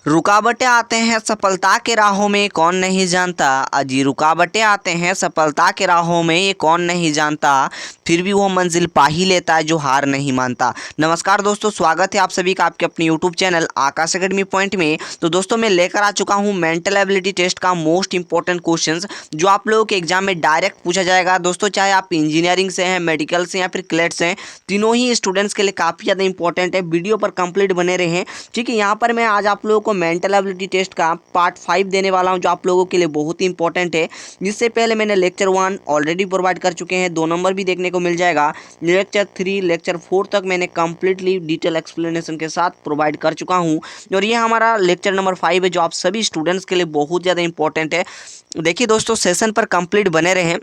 रुकावटें आते हैं सफलता के राहों में कौन नहीं जानता। अजी रुकावटें आते हैं सफलता के राहों में ये कौन नहीं जानता, फिर भी वो मंजिल पा ही लेता है जो हार नहीं मानता। नमस्कार दोस्तों, स्वागत है आप सभी का आपके अपने यूट्यूब चैनल आकाश अकेडमी पॉइंट में। तो दोस्तों मैं लेकर आ चुका हूँ मेंटल एबिलिटी टेस्ट का मोस्ट इंपॉर्टेंट क्वेश्चंस जो आप लोगों के एग्जाम में डायरेक्ट पूछा जाएगा। दोस्तों चाहे आप इंजीनियरिंग से हैं, मेडिकल से या फिर क्लेट से हैं, तीनों ही स्टूडेंट्स के लिए काफ़ी ज़्यादा इंपॉर्टेंट है। वीडियो पर कंप्लीट बने रहें, ठीक है। यहाँ पर मैं आज आप लोगों को मेंटल एबिलिटी टेस्ट का पार्ट 5 देने वाला हूँ जो आप लोगों के लिए बहुत ही इंपॉर्टेंट है। जिससे पहले मैंने लेक्चर 1 ऑलरेडी प्रोवाइड कर चुके हैं, 2 नंबर भी देखने को मिल जाएगा। लेक्चर 3 लेक्चर 4 तक मैंने कंप्लीटली डिटेल एक्सप्लेनेशन के साथ प्रोवाइड कर चुका हूँ और ये हमारा लेक्चर नंबर 5 है जो आप सभी स्टूडेंट्स के लिए बहुत ज़्यादा इंपॉर्टेंट है। देखिए दोस्तों, सेशन पर कंप्लीट बने रहें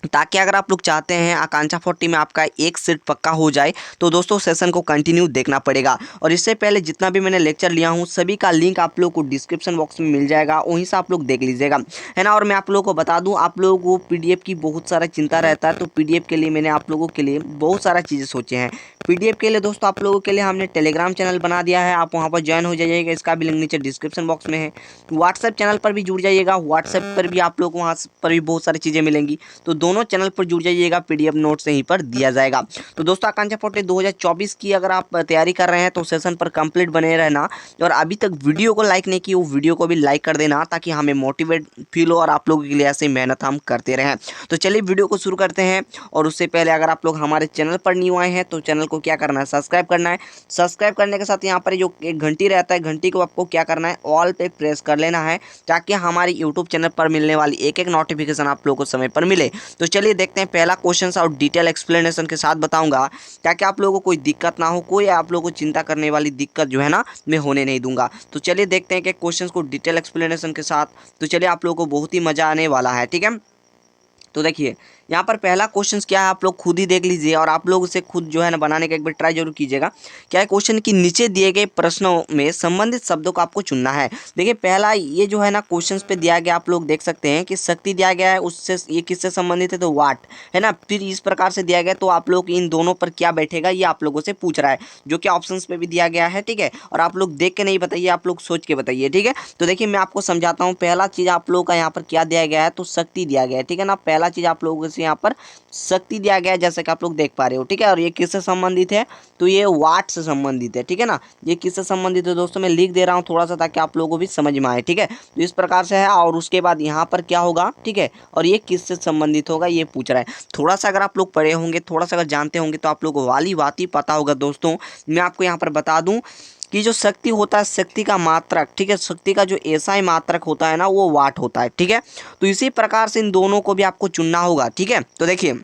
ताकि अगर आप लोग चाहते हैं आकांक्षा 40 में आपका एक सीट पक्का हो जाए तो दोस्तों सेशन को कंटिन्यू देखना पड़ेगा। और इससे पहले जितना भी मैंने लेक्चर लिया हूं सभी का लिंक आप लोग को डिस्क्रिप्शन बॉक्स में मिल जाएगा, वहीं से आप लोग देख लीजिएगा, है ना। और मैं आप लोगों को बता दूं, आप लोगों को पीडीएफ की बहुत सारा चिंता रहता है, तो पीडीएफ के लिए मैंने आप लोगों के लिए बहुत सारा चीज़ें सोचे हैं। पीडीएफ के लिए दोस्तों आप लोगों के लिए हमने टेलीग्राम चैनल बना दिया है, आप वहाँ पर ज्वाइन हो जाइएगा, इसका भी लिंक नीचे डिस्क्रिप्शन बॉक्स में है। व्हाट्सएप चैनल पर भी जुड़ जाइएगा, व्हाट्सएप पर भी आप लोग वहाँ पर भी बहुत सारी चीज़ें मिलेंगी, तो दोनों चैनल पर जुड़ जाइएगा, पीडीएफ नोट्स यहीं पर दिया जाएगा। तो दोस्तों आकांक्षा 40 2024 की अगर आप तैयारी कर रहे हैं तो सेशन पर कंप्लीट बने रहना, और अभी तक वीडियो को लाइक नहीं की वो वीडियो को भी लाइक कर देना ताकि हमें मोटिवेट फील हो और आप लोगों के लिए ऐसे मेहनत हम करते रहें। तो चलिए वीडियो को शुरू करते हैं। और उससे पहले अगर आप लोग हमारे चैनल पर न्यू आए हैं तो चैनल को क्या करना है, सब्सक्राइब करना है। सब्सक्राइब करने के साथ यहाँ पर जो एक घंटी रहता है, घंटी को आपको क्या करना है, ऑल पे प्रेस कर लेना है ताकि हमारे यूट्यूब चैनल पर मिलने वाली एक एक नोटिफिकेशन आप लोगों को समय पर मिले। तो चलिए देखते हैं पहला क्वेश्चन और डिटेल एक्सप्लेनेशन के साथ बताऊंगा ताकि आप लोगों को कोई दिक्कत ना हो, कोई आप लोगों को चिंता करने वाली दिक्कत जो है ना मैं होने नहीं दूंगा। तो चलिए देखते हैं कि क्वेश्चन को डिटेल एक्सप्लेनेशन के साथ। तो चलिए आप लोगों को बहुत ही मजा आने वाला है, ठीक है। तो देखिए यहाँ पर पहला क्वेश्चन क्या है, आप लोग खुद ही देख लीजिए और आप लोग उसे खुद जो है ना बनाने का एक बार ट्राई जरूर कीजिएगा। क्या है क्वेश्चन की नीचे दिए गए प्रश्नों में संबंधित शब्दों को आपको चुनना है। देखिए पहला ये जो है ना क्वेश्चन पे दिया गया, आप लोग देख सकते हैं कि शक्ति दिया गया है, उससे ये किससे संबंधित है, तो वाट, है ना। फिर इस प्रकार से दिया गया तो आप लोग इन दोनों पर क्या बैठेगा ये आप लोगों से पूछ रहा है, जो कि ऑप्शन पे भी दिया गया है, ठीक है। और आप लोग देख के नहीं बताइए, आप लोग सोच के बताइए, ठीक है। तो देखिए मैं आपको समझाता हूँ। पहला चीज़ आप लोगों का यहाँ पर क्या दिया गया है, तो शक्ति दिया गया है, ठीक है ना। पहला चीज़ आप लोगों से यहाँ पर शक्ति दिया गया है जैसे कि आप लोग देख पा रहे हो, ठीक है। और ये किससे संबंधित है, तो ये वाट से संबंधित है, ठीक है ना। ये किससे संबंधित है दोस्तों, मैं लिख दे रहा हूँ थोड़ा सा ताकि आप लोगों को भी समझ में आए, ठीक है। तो इस प्रकार से है। और उसके बाद यहाँ पर क्या होगा, ठीक है, और ये किससे संबंधित होगा ये पूछ रहा है। थोड़ा सा अगर आप लोग पढ़े होंगे, थोड़ा सा अगर जानते होंगे तो आप लोग को वाली बात ही पता होगा दोस्तों। मैं आपको यहाँ पर बता दूँ कि जो शक्ति होता है, शक्ति का मात्रक, ठीक है, शक्ति का जो एसआई मात्रक होता है ना वो वाट होता है, ठीक है। तो इसी प्रकार से इन दोनों को भी आपको चुनना होगा, ठीक है। तो देखिए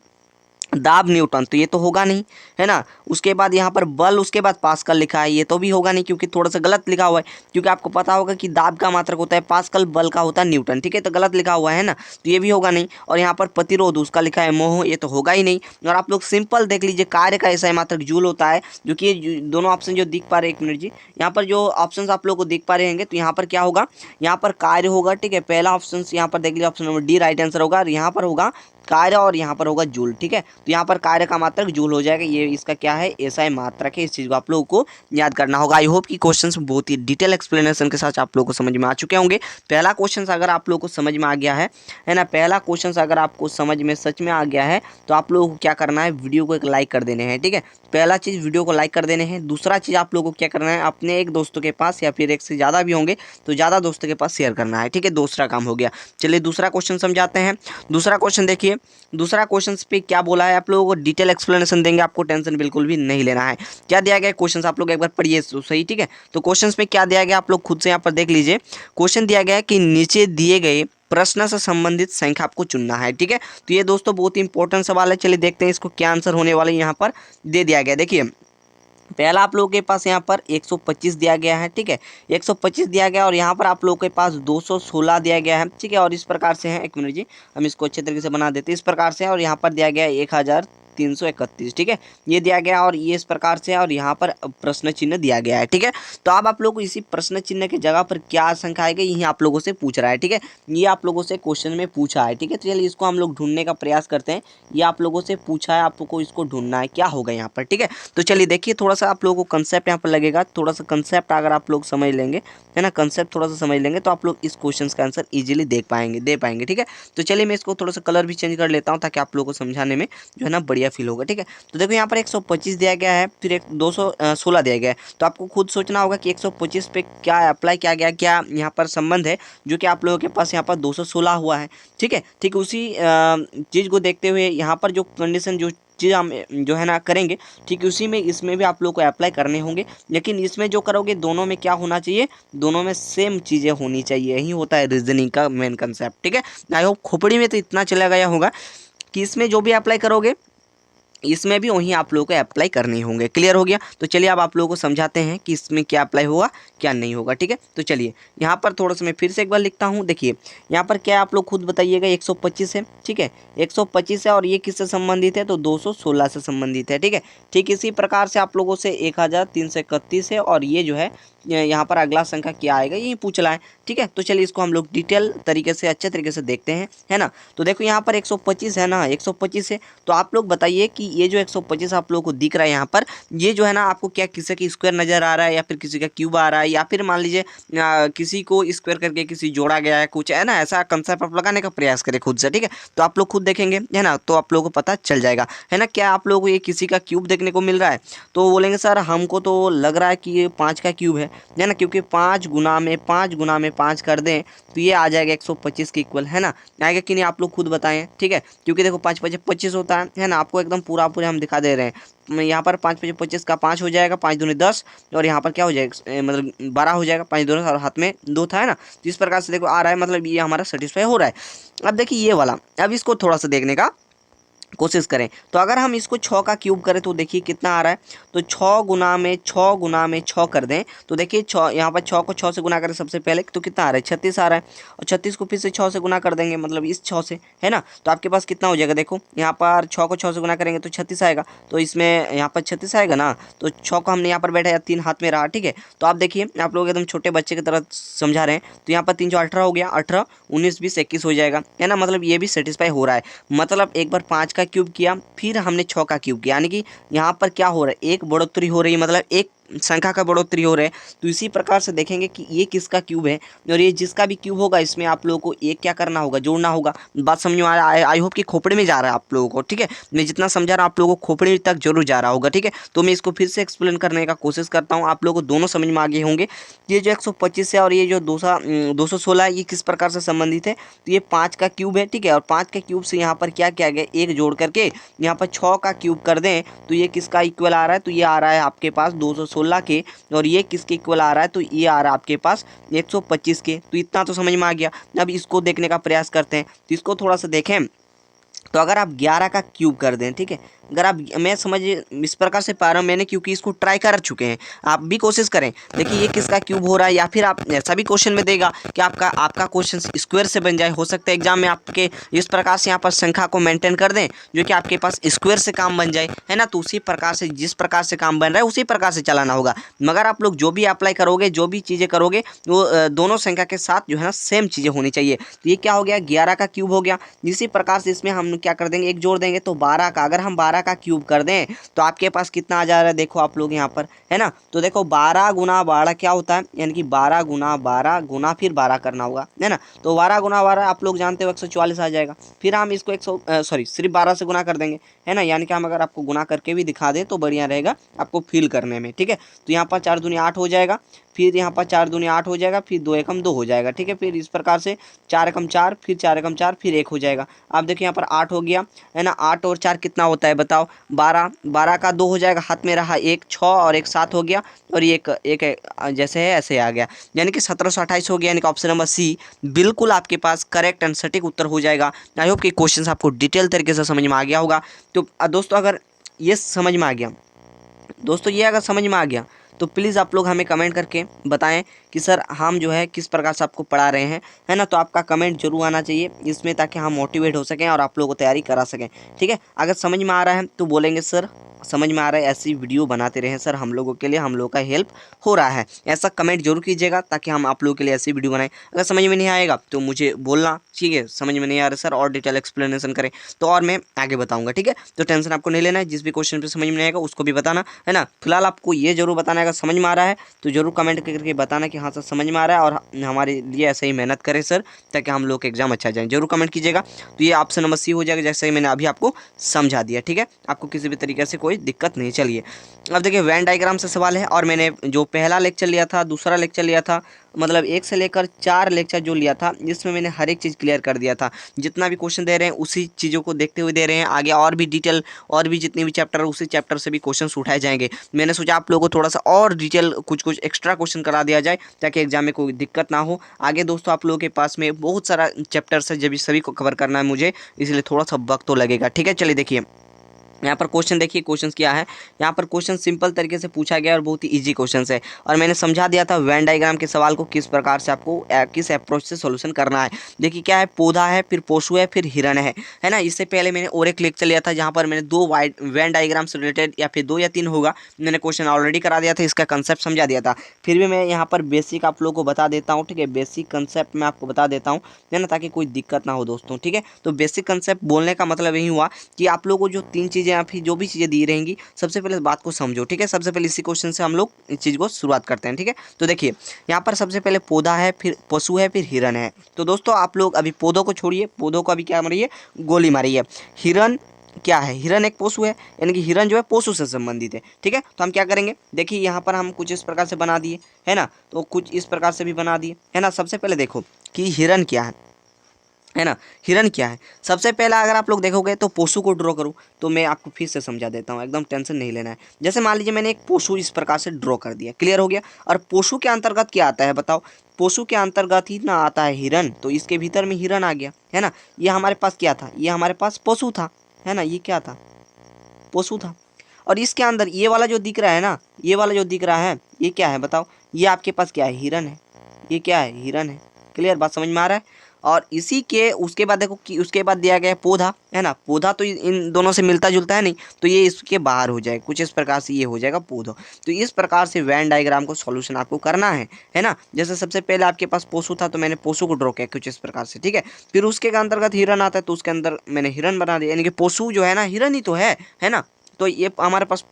दाब न्यूटन तो ये तो होगा नहीं, है ना। उसके बाद यहाँ पर बल, उसके बाद पास्कल लिखा है, ये तो भी होगा नहीं क्योंकि थोड़ा सा गलत लिखा हुआ है, क्योंकि आपको पता होगा कि दाब का मात्रक होता है पास्कल, बल का होता है न्यूटन, ठीक है। तो गलत लिखा हुआ है ना, तो ये भी होगा नहीं। और यहाँ पर प्रतिरोध उसका लिखा है मोह, ये तो होगा ही नहीं। और आप लोग सिंपल देख लीजिए, कार्य का ऐसा मात्रक जूल होता है, जो कि ये दोनों ऑप्शन जो दिख पा रहे हैं, एक मिनट जी, यहाँ पर जो ऑप्शन आप लोग को दिख पा रहे होंगे तो यहाँ पर क्या होगा, यहाँ पर कार्य होगा, ठीक है। पहला ऑप्शन यहाँ पर देख लीजिए, option number D right answer होगा। और यहाँ पर होगा कार्य और यहाँ पर होगा जूल, ठीक है। तो यहाँ पर कार्य का मात्रक जूल हो जाएगा, ये इसका क्या है, एसआई मात्रक है। इस चीज़ को आप लोगों को याद करना होगा। आई होप कि क्वेश्चंस बहुत ही डिटेल एक्सप्लेनेशन के साथ आप लोगों को समझ में आ चुके होंगे। पहला क्वेश्चन अगर आप लोगों को समझ में आ गया है ना, पहला क्वेश्चन अगर आपको समझ में सच में आ गया है तो आप लोगों को क्या करना है, वीडियो को एक लाइक कर देने हैं, ठीक है। पहला चीज़ वीडियो को लाइक कर देने हैं। दूसरा चीज़ आप लोगों को क्या करना है, अपने एक दोस्तों के पास या फिर एक से ज़्यादा भी होंगे तो ज़्यादा दोस्तों के पास शेयर करना है, ठीक है। दूसरा काम हो गया। चलिए दूसरा क्वेश्चन समझाते हैं। दूसरा क्वेश्चन देखिए, दूसरा क्वेश्चन पे क्या बोला है, आप लोगों को डिटेल एक्सप्लेनेशन देंगे, आपको टेंशन बिल्कुल भी नहीं लेना है। क्या दिया गया क्वेश्चन आप लोग एक बार पढ़िए तो सही, ठीक है। तो क्वेश्चन पे क्या दिया गया आप लोग खुद से यहाँ पर देख लीजिए। क्वेश्चन दिया गया है कि नीचे दिए गए प्रश्न से संबंधित संख्या आपको चुनना है, ठीक है। तो ये दोस्तों बहुत ही इंपॉर्टेंट सवाल है। चलिए देखते हैं इसको क्या आंसर होने वाले यहाँ पर दे दिया गया। देखिए पहला आप लोगों के पास यहाँ पर 125 दिया गया है, ठीक है, 125 दिया गया। और यहाँ पर आप लोगों के पास 216 दिया गया है, ठीक है। और इस प्रकार से है, एक मिनट जी, हम इसको अच्छे तरीके से बना देते हैं, इस प्रकार से। और यहाँ पर दिया गया है 1000 331, ठीक है, ये दिया गया और ये इस प्रकार से है और यहाँ पर प्रश्न चिन्ह दिया गया है, ठीक है। तो अब आप लोग को इसी प्रश्न चिन्ह की जगह पर क्या संख्या आएगी यही आप लोगों से पूछ रहा है, ठीक है, ये आप लोगों से क्वेश्चन में पूछा है, ठीक है। तो चलिए इसको हम लोग ढूंढने का प्रयास करते हैं। ये आप लोगों से पूछा है, आप लोग को इसको ढूंढना है क्या होगा यहाँ पर, ठीक है। तो चलिए देखिए थोड़ा सा आप लोगों को कंसेप्ट यहाँ पर लगेगा, थोड़ा सा कंसेप्ट अगर आप लोग समझ लेंगे, है ना, कंसेप्ट थोड़ा सा समझ लेंगे तो आप लोग इस क्वेश्चन का आंसर इजीली दे पाएंगे, ठीक है। तो चलिए मैं इसको थोड़ा सा कलर भी चेंज कर लेता हूँ ताकि आप लोगों को समझाने में जो है ना बढ़िया फील होगा, ठीक है। तो देखो यहाँ पर 125 दिया गया है, फिर एक 216 दिया गया है, तो आपको खुद सोचना होगा कि 125 पे क्या अप्लाई किया गया, क्या यहाँ पर संबंध है जो कि आप लोगों के पास यहाँ पर 216 हुआ है, ठीक है। ठीक उसी चीज़ को देखते हुए यहाँ पर जो कंडीशन जो चीज़ हम जो है ना करेंगे, ठीक उसी में इसमें भी आप लोग को अप्लाई करने होंगे, लेकिन इसमें जो करोगे दोनों में क्या होना चाहिए, दोनों में सेम चीज़ें होनी चाहिए, यही होता है रीजनिंग का मेन कंसेप्ट, ठीक है। आई होप खोपड़ी में तो इतना चला गया होगा कि इसमें जो भी अप्लाई करोगे इसमें भी वहीं आप लोगों को अप्लाई करने होंगे। क्लियर हो गया। तो चलिए अब आप लोगों को समझाते हैं कि इसमें क्या अप्लाई होगा क्या नहीं होगा, ठीक है। तो चलिए यहाँ पर थोड़ा सा मैं फिर से एक बार लिखता हूँ। देखिए यहाँ पर क्या आप लोग खुद बताइएगा, 125 है, ठीक है, 125 है और ये किससे संबंधित है, तो 216 से संबंधित है, ठीक है। ठीक इसी प्रकार से आप लोगों से 1331 है और ये जो है यहाँ पर अगला संख्या क्या आएगा यही पूछ रहा है, ठीक है। तो चलिए इसको हम लोग डिटेल तरीके से अच्छे तरीके से देखते हैं, है ना। तो देखो यहाँ पर 125 है ना, 125 है, तो आप लोग बताइए कि ये जो 125 आप लोगों को दिख रहा है यहाँ पर, ये जो है ना आपको क्या किसी का स्क्वायर नज़र आ रहा है या फिर किसी का क्यूब आ रहा है या फिर मान लीजिए किसी को स्क्वायर करके किसी जोड़ा गया है कुछ, है ना, ऐसा कंसेप्ट आप लगाने का प्रयास करें खुद से, ठीक है। तो आप लोग खुद देखेंगे, है ना, तो आप लोगों को पता चल जाएगा, है ना। क्या आप लोगों को ये किसी का क्यूब देखने को मिल रहा है, तो बोलेंगे सर हमको तो लग रहा है कि ये 5 का क्यूब है ना, क्योंकि 5 गुना में 5 कर दें तो ये आ जाएगा 125 के इक्वल, है ना। आएगा कि नहीं आप लोग खुद बताएं, ठीक है, क्योंकि देखो 5 5 25 होता है ना, आपको एकदम पूरा हम दिखा दे रहे हैं। यहाँ पर 5 5 25 का 5 हो जाएगा, 5 दूनी 10 और यहाँ पर क्या हो जाएगा, मतलब 12 हो जाएगा, 5 दोनों और हाथ में 2 था, है ना। तो इस प्रकार से देखो आ रहा है, मतलब ये हमारा सेटिस्फाई हो रहा है। अब देखिए ये वाला, अब इसको थोड़ा सा देखने का कोशिश करें, तो अगर हम इसको 6 का क्यूब करें तो देखिए कितना आ रहा है, तो 6 गुना में 6 कर दें तो देखिए 6 यहाँ पर 6 को 6 से गुना करें सबसे पहले तो कितना आ रहा है, 36 आ रहा है, और 36 को फिर से 6 से गुना कर देंगे, मतलब इस 6 से, है ना। तो आपके पास कितना हो जाएगा, देखो यहाँ पर 6 को 6 से गुना करेंगे तो 36 आएगा, तो इसमें यहाँ पर 36 आएगा ना, तो 6 को हमने यहाँ पर बैठा 3 हाथ में रहा, ठीक है। तो आप देखिए आप लोग एकदम छोटे बच्चे की तरह समझा रहे हैं, तो यहाँ पर 3 जो 18 हो गया, 18 19 20 21 हो जाएगा, है ना, मतलब ये भी सेटिस्फाई हो रहा है। मतलब एक बार 5 का क्यूब किया फिर हमने 6 का क्यूब किया, यानी कि यहाँ पर क्या हो रहा है, एक बढ़ोतरी हो रही है, मतलब एक संख्या का बढ़ोतरी हो रहा है। तो इसी प्रकार से देखेंगे कि ये किसका क्यूब है और ये जिसका भी क्यूब होगा इसमें आप लोगों को एक क्या करना होगा, जोड़ना होगा। बात समझ में आ रहा है, आई होप कि खोपड़े में जा रहा है आप लोगों को, ठीक है। मैं जितना समझा रहा हूँ आप लोगों को खोपड़े तक जरूर जा रहा होगा, ठीक है। तो मैं इसको फिर से एक्सप्लेन करने का कोशिश करता हूँ, आप लोगों को दोनों समझ में आ गए होंगे। ये जो 125 है और ये जो 216 है ये किस प्रकार से संबंधित है, तो ये 5 का क्यूब है, ठीक है। और 5 के क्यूब से यहाँ पर क्या किया गया, एक जोड़ करके यहाँ पर 6 का क्यूब कर दें तो ये किसका इक्वल आ रहा है, तो ये आ रहा है आपके पास 216 के, और ये किसके इक्वल आ रहा है, तो ये आ रहा है आपके पास 125 के। तो इतना तो समझ में आ गया। अब इसको देखने का प्रयास करते हैं, तो इसको थोड़ा सा देखें। तो अगर आप 11 का क्यूब कर दें, ठीक है, अगर आप, मैं समझ इस प्रकार से पा रहा हूँ मैंने क्योंकि इसको ट्राई कर चुके हैं, आप भी कोशिश करें। देखिए ये किसका क्यूब हो रहा है, या फिर आप ऐसा भी क्वेश्चन में देगा कि आपका क्वेश्चन स्क्वायर से बन जाए, हो सकता है एग्जाम में आपके इस प्रकार से यहाँ पर संख्या को मेंटेन कर दें जो कि आपके पास स्क्वायर से काम बन जाए, है ना। तो उसी प्रकार से जिस प्रकार से काम बन रहा है उसी प्रकार से चलाना होगा। मगर आप लोग जो भी अप्लाई करोगे, जो भी चीज़ें करोगे वो दोनों संख्या के साथ जो है ना सेम चीज़ें होनी चाहिए। तो ये क्या हो गया, 11 का क्यूब हो गया। इसी प्रकार से इसमें हम क्या कर देंगे, एक जोड़ देंगे तो 12 का, अगर हम 12 का क्यूब कर दें तो आपके पास कितना आ जा रहा है, देखो आप लोग यहाँ पर, है ना। तो देखो 12 गुना 12 क्या होता है, यानी कि 12 गुना 12 गुना फिर 12 करना होगा, है ना। तो 12 गुना 12 आप लोग जानते हो 144 आ जाएगा। फिर हम इसको सिर्फ 12 से गुना कर देंगे, है ना, यानी कि हम अगर आपको गुना करके भी दिखा दें तो बढ़िया रहेगा आपको फील करने में, ठीक है। तो यहाँ पर 4 दूनी 8 हो जाएगा, फिर यहाँ पर 4 दूनी 8 हो जाएगा, फिर 2 एकम 2 हो जाएगा, ठीक है। फिर इस प्रकार से 4 एकम 4, फिर 4 एकम 4, फिर 1 हो जाएगा। आप देखिए यहाँ पर 8 हो गया, है ना। 8 और 4 कितना होता है बताओ, 12, 12 का 2 हो जाएगा, हाथ में रहा 1, 6 और 1 7 हो गया, और ये एक जैसे है ऐसे आ गया, यानी कि 1728 हो गया। यानी कि ऑप्शन नंबर सी बिल्कुल आपके पास करेक्ट एंड सटीक उत्तर हो जाएगा। आई होप कि क्वेश्चन आपको डिटेल तरीके से समझ में आ गया होगा। तो दोस्तों अगर ये समझ में आ गया, दोस्तों ये अगर समझ में आ गया तो प्लीज़ आप लोग हमें कमेंट करके बताएं कि सर हम जो है किस प्रकार से आपको पढ़ा रहे हैं, है ना। तो आपका कमेंट जरूर आना चाहिए इसमें, ताकि हम मोटिवेट हो सकें और आप लोगों को तैयारी करा सकें, ठीक है। अगर समझ में आ रहा है तो बोलेंगे सर समझ में आ रहा है, ऐसी वीडियो बनाते रहें सर, हम लोगों के लिए हम लोगों का हेल्प हो रहा है, ऐसा कमेंट जरूर कीजिएगा ताकि हम आप लोगों के लिए ऐसी वीडियो बनाएं। अगर समझ में नहीं आएगा तो मुझे बोलना, ठीक है, समझ में नहीं आ रहा सर और डिटेल एक्सप्लेनेशन करें तो और मैं आगे बताऊंगा, ठीक है। तो टेंशन आपको नहीं लेना है, जिस भी क्वेश्चन पे समझ में नहीं आएगा उसको भी बताना, है ना। फिलहाल आपको ये जरूर बताना है, अगर समझ में आ रहा है तो जरूर कमेंट करके बताना कि हाँ सर समझ में आ रहा है और हमारे लिए ऐसे ही मेहनत करें सर, ताकि हम लोग का एग्जाम अच्छा जाए, जरूर कमेंट कीजिएगा। तो ये ऑप्शन नंबर सी हो जाएगा, जैसे ही मैंने अभी आपको समझा दिया, ठीक है। आपको किसी भी तरीके से कोई दिक्कत नहीं। चलिए अब देखिए वेन डायग्राम से सवाल है, और मैंने जो पहला लेक्चर लिया था, दूसरा लेक्चर लिया था, मतलब 1 से लेकर 4 लेक्चर जो लिया था, जिसमें मैंने हर एक चीज़ क्लियर कर दिया था। जितना भी क्वेश्चन दे रहे हैं उसी चीज़ों को देखते हुए दे रहे हैं, आगे और भी डिटेल और भी जितने भी चैप्टर है उसी चैप्टर से भी क्वेश्चन उठाए जाएंगे। मैंने सोचा आप लोगों को थोड़ा सा और डिटेल कुछ एक्स्ट्रा क्वेश्चन करा दिया जाए, ताकि एग्जाम में कोई दिक्कत ना हो। आगे दोस्तों आप लोगों के पास में बहुत सारा चैप्टर्स है, जब सभी को कवर करना है मुझे, इसलिए थोड़ा सा वक्त तो लगेगा, ठीक है। चलिए देखिए यहाँ पर क्वेश्चन देखिए, क्वेश्चन क्या है। यहाँ पर क्वेश्चन सिंपल तरीके से पूछा गया और बहुत ही इजी क्वेश्चन है, और मैंने समझा दिया था वेन डायग्राम के सवाल को किस प्रकार से आपको किस अप्रोच से सॉल्यूशन करना है। देखिए क्या है, पौधा है, फिर पशु है, फिर हिरण है ना। इससे पहले मैंने और एक लेक्चर लिया था जहाँ पर मैंने 2 वेन डायग्राम से रिलेटेड, या फिर 2 या 3 होगा, मैंने क्वेश्चन ऑलरेडी करा दिया था, इसका कंसेप्ट समझा दिया था। फिर भी मैं यहाँ पर बेसिक आप लोग को बता देता हूँ, ठीक है। बेसिक कंसेप्ट मैं आपको बता देता हूँ, है ना, ताकि कोई दिक्कत ना हो दोस्तों, ठीक है। तो बेसिक कंसेप्ट बोलने का मतलब यही हुआ कि आप लोगों को जो 3 चीज़ें या फिर जो भी चीज़ें दी रहेंगी, सबसे पहले इस बात को समझो, ठीक है। सबसे पहले इसी क्वेश्चन से हम लोग इस चीज़ को शुरुआत करते हैं, ठीक है। तो देखिए यहाँ पर सबसे पहले पौधा है, फिर पशु है, फिर हिरण है। तो दोस्तों आप लोग अभी पौधों को छोड़िए, पौधों को अभी क्या मारिए, गोली मारिए। हिरण क्या है, हिरण एक पशु है, यानी कि हिरण जो है पशु से संबंधित है, ठीक है। तो हम क्या करेंगे, देखिए यहाँ पर हम कुछ इस प्रकार से बना दिए, है ना, तो कुछ इस प्रकार से भी बना दिए, है ना। सबसे पहले देखो कि हिरण क्या है ना, हिरण क्या है। सबसे पहला अगर आप लोग देखोगे तो पशु को ड्रॉ करूँ, तो मैं आपको फिर से समझा देता हूँ, एकदम टेंशन नहीं लेना है। जैसे मान लीजिए मैंने एक पशु इस प्रकार से ड्रॉ कर दिया, क्लियर हो गया। और पशु के अंतर्गत क्या आता है बताओ, पशु के अंतर्गत ही ना आता है हिरण, तो इसके भीतर में हिरण आ गया, है ना। ये हमारे पास क्या था, ये हमारे पास पशु था, है ना, ये क्या था, पशु था। और इसके अंदर ये वाला जो दिख रहा है ना, ये वाला जो दिख रहा है, ये क्या है बताओ, ये आपके पास क्या है, हिरण है, ये क्या है, हिरण है। क्लियर, बात समझ में आ रहा है। और इसी के उसके बाद देखो कि उसके बाद दिया गया है पौधा, है ना। पौधा तो इन दोनों से मिलता जुलता है नहीं, तो ये इसके बाहर हो जाएगा, कुछ इस प्रकार से ये हो जाएगा पौधा। तो इस प्रकार से वेन डायग्राम को सॉल्यूशन आपको करना है ना। जैसे सबसे पहले आपके पास पशु था, तो मैंने पशु को ड्रॉ किया कुछ इस प्रकार से, ठीक है। फिर उसके अंतर्गत हिरण आता है, तो उसके अंदर मैंने हिरण बना दिया, यानी कि पशु जो है ना, हिरण ही तो है ना। तो ये हमारे पास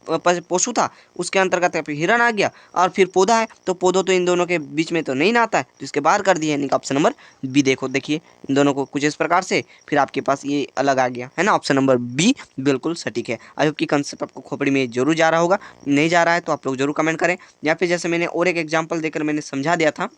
पशु था, उसके अंतर्गत फिर हिरण आ गया, और फिर पौधा है, तो पौधों तो इन दोनों के बीच में तो नहीं ना आता है, तो इसके बाहर कर दिए, यानी कि ऑप्शन नंबर बी। देखो देखिए इन दोनों को कुछ इस प्रकार से, फिर आपके पास ये अलग आ गया, है ना। ऑप्शन नंबर बी बिल्कुल सटीक है। आई होप कि कंसेप्ट आपको खोपड़ी में जरूर जा रहा होगा, नहीं जा रहा है तो आप लोग जरूर कमेंट करें, या फिर जैसे मैंने और एक एग्जाम्पल देकर मैंने समझा दिया था,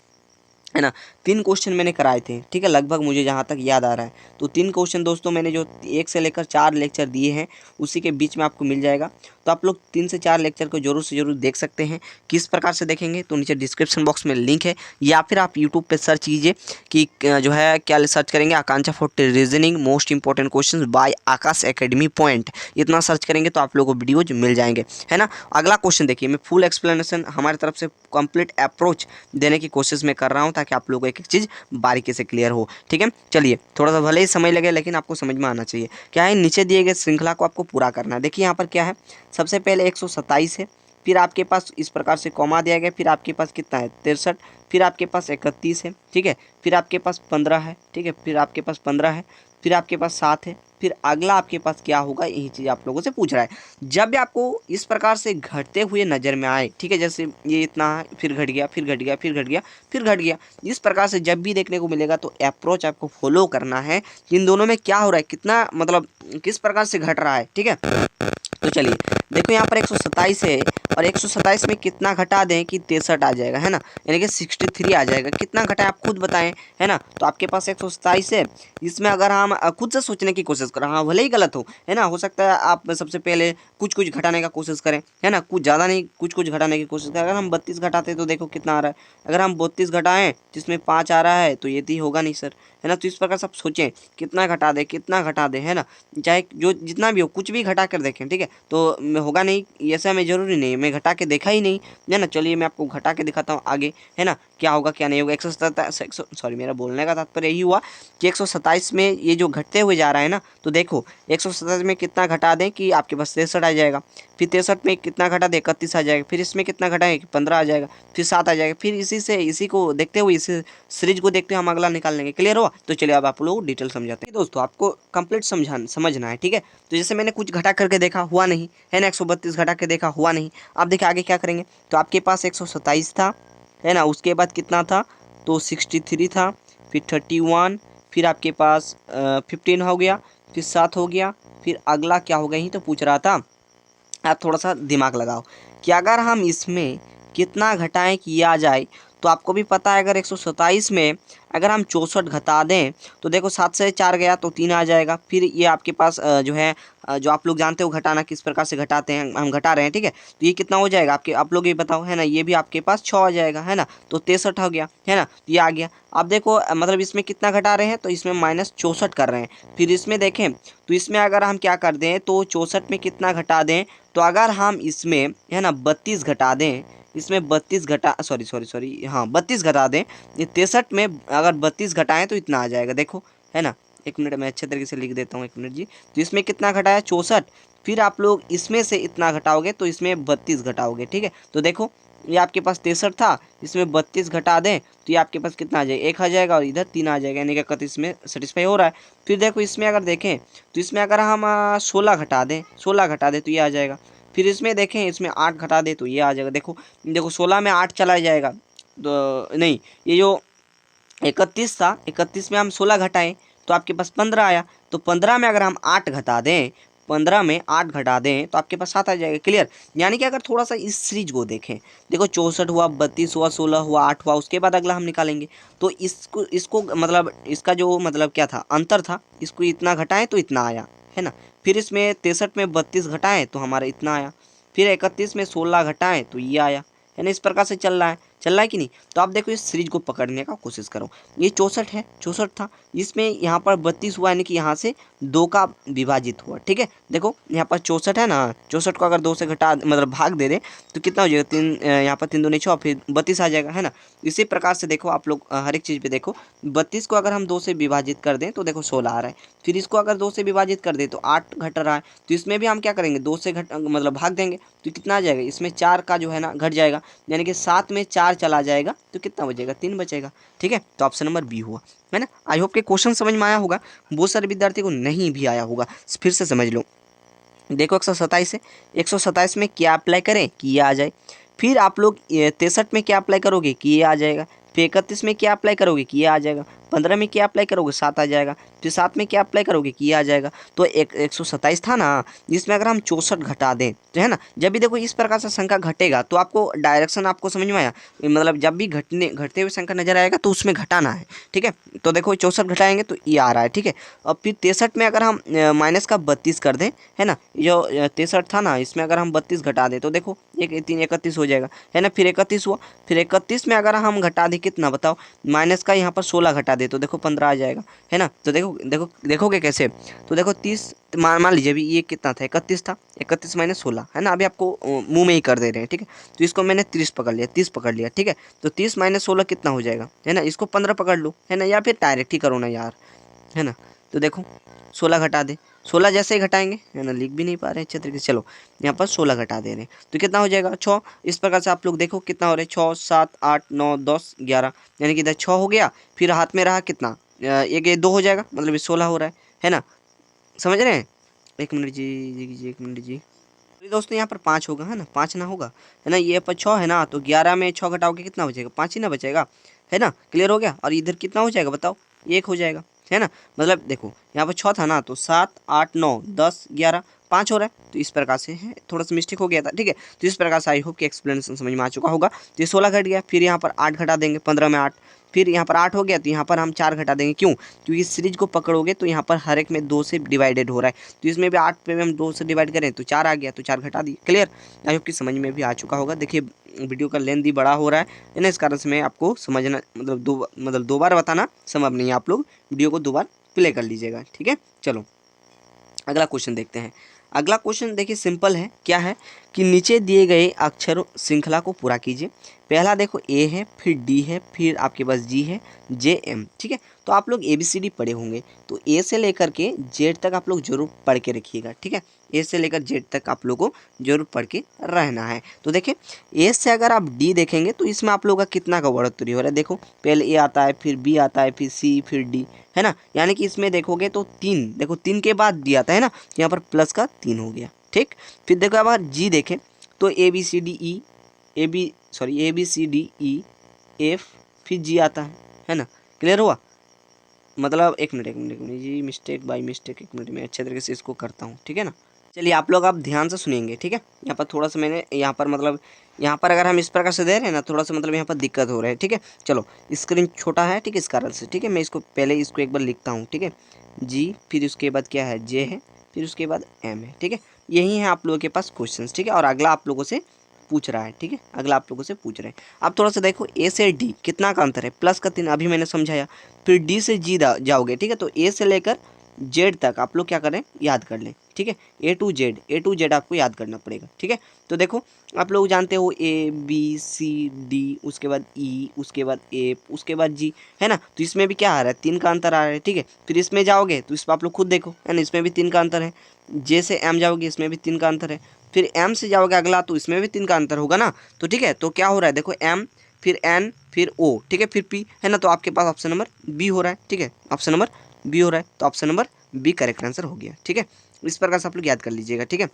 है ना। 3 क्वेश्चन मैंने कराए थे, ठीक है, लगभग मुझे जहाँ तक याद आ रहा है। तो 3 क्वेश्चन दोस्तों मैंने जो 1 से लेकर 4 लेक्चर दिए हैं, उसी के बीच में आपको मिल जाएगा। तो आप लोग 3 से 4 लेक्चर को जरूर से जरूर देख सकते हैं। किस प्रकार से देखेंगे तो नीचे डिस्क्रिप्शन बॉक्स में लिंक है, या फिर आप यूट्यूब पे सर्च कीजिए कि जो है क्या सर्च करेंगे, Akanksha for reasoning most important question by Aakash academy point, इतना सर्च करेंगे तो आप लोगों को वीडियोज मिल जाएंगे, है ना। अगला क्वेश्चन देखिए, मैं फुल एक्सप्लेनेशन हमारी तरफ से कंप्लीट अप्रोच देने की कोशिश में कर रहा हूँ, ताकि आप लोगों को एक एक चीज़ बारीकी से क्लियर हो, ठीक है। चलिए थोड़ा सा भले ही समय लगे, लेकिन आपको समझ में आना चाहिए। क्या है, नीचे दिए गए श्रृंखला को आपको पूरा करना है। देखिए यहाँ पर क्या है, सबसे पहले 127 है, फिर आपके पास इस प्रकार से कॉमा दिया गया, फिर आपके पास कितना है 63, फिर आपके पास 31 है, ठीक है, फिर आपके पास 15 है, ठीक है, फिर आपके पास 15 है, फिर आपके पास 7 है, फिर अगला आपके पास क्या होगा, यही चीज़ आप लोगों से पूछ रहा है। जब भी आपको इस प्रकार से घटते हुए नज़र में आए, ठीक है, जैसे ये इतना है, फिर घट गया, फिर घट गया, फिर घट गया, फिर घट गया, इस प्रकार से जब भी देखने को मिलेगा तो अप्रोच आपको फॉलो करना है, इन दोनों में क्या हो रहा है, कितना मतलब किस प्रकार से घट रहा है, ठीक है। तो चलिए देखो यहाँ पर 127 है, और 127 में कितना घटा दें कि 63 आ जाएगा, है ना, यानी कि 63 आ जाएगा। कितना घटा है आप खुद बताएं, है ना। तो आपके पास 127 है, इसमें अगर हम खुद से सोचने की कोशिश करें, हाँ भले ही गलत हो, है ना, हो सकता है आप सबसे पहले कुछ घटाने का कोशिश करें, है ना, कुछ ज़्यादा नहीं, कुछ घटाने की कोशिश करें। अगर हम 32 घटाते तो देखो कितना आ रहा है, अगर हम 32 घटाएँ जिसमें 5 आ रहा है, तो ये तो होगा नहीं सर, है ना। तो इस प्रकार से आप सोचें कितना घटा दे कितना घटा दे, है ना, चाहे जो जितना भी हो कुछ भी घटा कर देखें, ठीक है। तो होगा नहीं ऐसा मैं ज़रूरी नहीं, मैं घटा के देखा ही नहीं, है ना। चलिए मैं आपको घटा के दिखाता हूँ आगे, है ना, क्या होगा क्या नहीं होगा। 127 सॉरी मेरा बोलने का तात्पर्य यही हुआ कि 127 में ये जो घटते हुए जा रहा है ना, तो देखो 127 में कितना घटा दें कि आपके पास 63 आ जाएगा, फिर 63 में कितना घटा दें 31 आ जाएगा, फिर इसमें कितना घटाएं 15 आ जाएगा, फिर 7 आ जाएगा, फिर इसी को देखते हुए इसी सीरीज को देखते हुए हम अगला निकाल लेंगे। क्लियर हुआ? तो चलिए अब आप लोग डिटेल समझाते हैं दोस्तों, आपको कंप्लीट समझना है, ठीक है। तो जैसे मैंने कुछ घटा करके देखा हुआ नहीं, है ना, 132 घटा के देखा हुआ नहीं। अब देखिए आगे क्या करेंगे। तो आपके पास 127 था, है ना, उसके बाद कितना था तो 63 था, फिर 31, फिर आपके पास 15 हो गया, फिर 7 हो गया, फिर अगला क्या होगा यही तो पूछ रहा था। आप थोड़ा सा दिमाग लगाओ कि अगर हम इसमें कितना घटाएं कि ये आ जाए। तो आपको भी पता है अगर 127 में अगर हम 64 घटा दें तो देखो 7 से 4 गया तो 3 आ जाएगा। फिर ये आपके पास जो है जो आप लोग जानते हो घटाना किस प्रकार से घटाते हैं, हम घटा रहे हैं, ठीक है। तो ये कितना हो जाएगा आप लोग ये बताओ, है ना। ये भी आपके पास 6 आ जाएगा, है ना, तो 63 हो गया, है ना, तो ये आ गया। अब देखो मतलब इसमें कितना घटा रहे हैं तो इसमें -64 कर रहे हैं। फिर इसमें देखें तो इसमें अगर हम क्या कर दें तो 64 में कितना घटा दें, तो अगर हम इसमें, है ना, 32 घटा दें, इसमें 32 घटा सॉरी हाँ 32 घटा दें, ये 63 में अगर 32 घटाएं तो इतना आ जाएगा, देखो, है ना। एक मिनट मैं अच्छे तरीके से लिख देता हूँ, एक मिनट जी। तो इसमें कितना घटाया 64, फिर आप लोग इसमें से इतना घटाओगे तो इसमें 32 घटाओगे, ठीक है। तो देखो ये आपके पास 63 था, इसमें 32 घटा दें तो ये आपके पास कितना आ जाएगा 1 आ जाएगा और इधर 3 आ जाएगा, यानी कि 31 में सेटिस्फाई हो रहा है। फिर देखो इसमें अगर देखें तो इसमें अगर हम 16 घटा दें तो ये आ जाएगा। फिर इसमें देखें इसमें 8 घटा दे तो ये आ जाएगा। देखो देखो 16 में 8 चला जाएगा तो नहीं, ये जो 31 था 31 में हम 16 घटाएं तो आपके पास 15 आया। तो 15 में अगर हम 8 घटा दें, 15 में 8 घटा दें तो आपके पास 7 आ जाएगा। क्लियर? यानी कि अगर थोड़ा सा इस सीरीज को देखें, देखो 64 हुआ, 32 हुआ, 16 हुआ, 8 हुआ, उसके बाद अगला हम निकालेंगे। तो इसको मतलब इसका जो मतलब क्या था अंतर था, इसको इतना घटाएं तो इतना आया, है ना। फिर इसमें 63 में 32 घटाएं तो हमारा इतना आया। फिर 31 में 16 घटाएं तो ये आया, है ना। इस प्रकार से चल रहा है कि नहीं। तो आप देखो इस सीरीज को पकड़ने का कोशिश करो। ये 64 है, 64 था, इसमें यहाँ पर 32 हुआ, यानी कि यहाँ से 2 का विभाजित हुआ, ठीक है। देखो यहाँ पर 64 है ना, 64 को अगर 2 से घटा मतलब भाग दे दें तो कितना हो जाएगा 3, यहाँ पर 3 दूनी 6, फिर 32 आ जाएगा, है ना। इसी प्रकार से देखो आप लोग हर एक चीज़ पे देखो, 32 को अगर हम 2 से विभाजित कर दें तो देखो 16 आ रहा है। फिर इसको अगर 2 से विभाजित कर दें तो 8 घट रहा है। तो इसमें भी हम क्या करेंगे 2 से मतलब भाग देंगे तो कितना आ जाएगा, इसमें 4 का जो है ना घट जाएगा, यानी कि 7 में 4 चला जाएगा तो कितना बचेगा 3 बचेगा, ठीक है। तो ऑप्शन नंबर बी हुआ, है ना। आई होप के क्वेश्चन समझ में आया होगा, बहुत सारे विद्यार्थी को नहीं भी आया होगा, फिर से समझ लो। देखो 127 है, 127 में क्या अप्लाई करें कि ये आ जाए। फिर आप लोग 63 में क्या अप्लाई करोगे कि ये आ जाएगा। फिर 31 में क्या अप्लाई करोगे कि ये आ जाएगा। 15 में क्या अप्लाई करोगे 7 आ जाएगा। फिर 7 में क्या अप्लाई करोगे कि ये आ जाएगा। तो 127 था ना, जिसमें अगर हम 64 घटा दें तो, है ना, जब भी देखो इस प्रकार से संख्या घटेगा तो आपको डायरेक्शन आपको समझ में आया, मतलब जब भी घटते हुए संख्या नजर आएगा तो उसमें घटाना है, ठीक है। तो देखो 64 घटाएंगे तो ये आ रहा है, ठीक है। अब फिर 63 में अगर हम माइनस का 32 कर दें, है ना, जो 63 था ना, इसमें अगर हम 32 घटा दें तो देखो 31 हो जाएगा, है ना। फिर 31 हुआ, फिर 31 में अगर हम घटा दें कितना बताओ, माइनस का यहाँ पर 16 घटा दे तो देखो 15 आ जाएगा, है ना। तो देखोगे कैसे, तो देखो 30 मान लीजिए अभी ये कितना था 31 था, 31 माइनस 16, है ना। अभी आपको मुंह में ही कर दे रहे हैं, ठीक है। तो इसको मैंने 30 पकड़ लिया, ठीक है। तो 30 माइनस 16 कितना हो जाएगा, है ना। इसको 15 पकड़ लो, है ना, या फिर डायरेक्ट ही करो ना यार, है ना। तो देखो 16 घटा दे, 16 जैसे ही घटाएंगे, है ना, लिख भी नहीं पा रहे अच्छे तरीके से। चलो यहाँ पर 16 घटा दे रहे हैं तो कितना हो जाएगा 6। इस प्रकार से आप लोग देखो कितना हो रहा है 6 7 8 9 10 11, यानी कि इधर 6 हो गया। फिर हाथ में रहा कितना, एक 2 हो जाएगा, मतलब ये 16 हो रहा है ना। समझ रहे हैं? एक मिनट जी एक मिनट जी। तो दोस्तों यहाँ पर 5 होगा, है ना, 5 ना होगा, है ना। ये पर 6 है ना, तो 11 में 6 घटाओगे कितना बचेगा 5 ही ना बचेगा, है ना। क्लियर हो गया? और इधर कितना हो जाएगा बताओ, 1 हो जाएगा, है ना। मतलब देखो यहाँ पर 6 था ना, तो 7 8 9 10 11 5 हो रहा है। तो इस प्रकार से है, थोड़ा सा मिस्टेक हो गया था, ठीक है। तो इस प्रकार से आई होप कि एक्सप्लेनेशन समझ में आ चुका होगा। तो ये 16 घट गया, फिर यहाँ पर 8 घटा देंगे, 15 में 8, फिर यहाँ पर 8 हो गया, तो यहाँ पर हम 4 घटा देंगे। क्यों? क्योंकि सीरीज को पकड़ोगे तो यहाँ पर हर एक में 2 से डिवाइडेड हो रहा है, तो इसमें भी 8 पे हम 2 से डिवाइड करें तो 4 आ गया, तो 4 घटा दिए। क्लियर? आई होप कि समझ में भी आ चुका होगा। देखिए वीडियो का लेंथ भी बड़ा हो रहा है ना, इस कारण से मैं आपको समझना मतलब दो बार बताना संभव नहीं है। आप लोग वीडियो को 2 बार प्ले कर लीजिएगा, ठीक है। चलो अगला क्वेश्चन देखते हैं। अगला क्वेश्चन देखिए सिंपल है, क्या है कि नीचे दिए गए अक्षरों श्रृंखला को पूरा कीजिए। पहला देखो ए है, फिर डी है, फिर आपके पास जी है, जे एम, ठीक है। तो आप लोग ABCD पढ़े होंगे, तो ए से लेकर के जेड तक आप लोग जरूर पढ़ के रखिएगा, ठीक है। ए से लेकर जेड तक आप लोगों को जरूर पढ़ के रहना है। तो देखिए ए से अगर आप डी देखेंगे तो इसमें आप लोगों का कितना का बढ़ोतरी हो रहा है। देखो पहले ए आता है, फिर बी आता है, फिर सी, फिर डी, है ना। यानी कि इसमें देखोगे तो 3, देखो 3 के बाद डी आता है ना, यहाँ पर प्लस का 3 हो गया, ठीक। फिर देखो अगर जी देखें तो ABCDE F, फिर जी आता है ना। क्लियर हुआ? मतलब एक मिनट जी, मिस्टेक बाई मिस्टेक, एक मिनट में अच्छे तरीके से इसको करता हूँ, ठीक है ना। चलिए आप लोग आप ध्यान से सुनेंगे, ठीक है। यहाँ पर थोड़ा सा मैंने यहाँ पर मतलब यहाँ पर अगर हम इस प्रकार से दे रहे हैं ना, थोड़ा सा मतलब यहाँ पर दिक्कत हो रहा है, ठीक है। चलो स्क्रीन छोटा है, ठीक है, इस कारण से, ठीक है। मैं इसको पहले इसको एक बार लिखता हूँ, ठीक है। जी, फिर उसके बाद क्या है, जे है, फिर उसके बाद एम है, ठीक है। यही है आप लोगों के पास क्वेश्चन, ठीक है। और अगला आप लोगों से पूछ रहा है, ठीक है, अगला आप लोगों से पूछ रहे हैं। अब थोड़ा सा देखो ए से डी कितना का अंतर है, प्लस का 3 अभी मैंने समझाया। फिर डी से जी जाओगे, ठीक है। तो ए से लेकर जेड तक आप लोग क्या करें, याद कर लें, ठीक है। ए टू जेड आपको याद करना पड़ेगा, ठीक है। तो देखो आप लोग जानते हो ABCD, उसके बाद E, उसके बाद F, उसके बाद G, है ना। तो इसमें भी क्या आ रहा है, 3 का अंतर आ रहा है, ठीक है। फिर इसमें जाओगे तो इस पर आप लोग खुद देखो, है ना, इसमें भी 3 का अंतर है। जे से M जाओगे, इसमें भी 3 का अंतर है। फिर M से जाओगे अगला, तो इसमें भी 3 का अंतर होगा ना। तो ठीक है, तो क्या हो रहा है, देखो M, फिर N, फिर O, ठीक है, फिर P, है ना। तो आपके पास ऑप्शन नंबर B हो रहा है, ठीक है, ऑप्शन नंबर B हो रहा है। तो option number B correct answer हो गया, ठीक है। इस प्रकार से आप लोग याद कर लीजिएगा, ठीक है।